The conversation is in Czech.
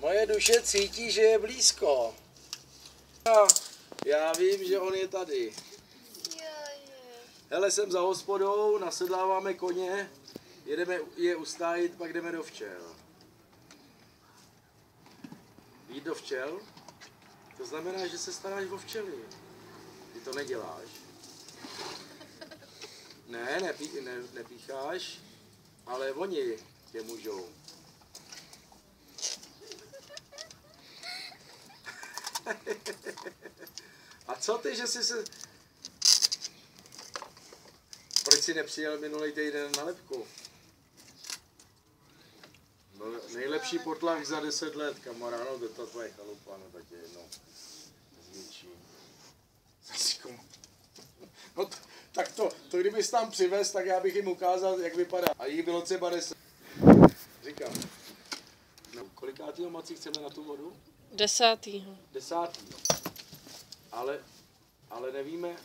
Moje duše cítí, že je blízko. Já vím, že on je tady. Hele, jsem za hospodou, nasedláváme koně, jedeme je ustájit, pak jdeme do včel. Jít do včel? To znamená, že se staráš o včely. Ty to neděláš. Ne, nepícháš, ale oni tě můžou. A co ty, že jsi se... Proč jsi nepřijel minulý týden na lebku? Byl nejlepší potlach za 10 let, kamarád, no to tvoje chalupa, no tak je jedno. Zničí. No tak to kdybys tam přivez, tak já bych jim ukázal, jak vypadá. A jich bylo třeba 10. Říkám. No, kolikátýho mací chceme na tu vodu? 10. 10. Ale nevíme,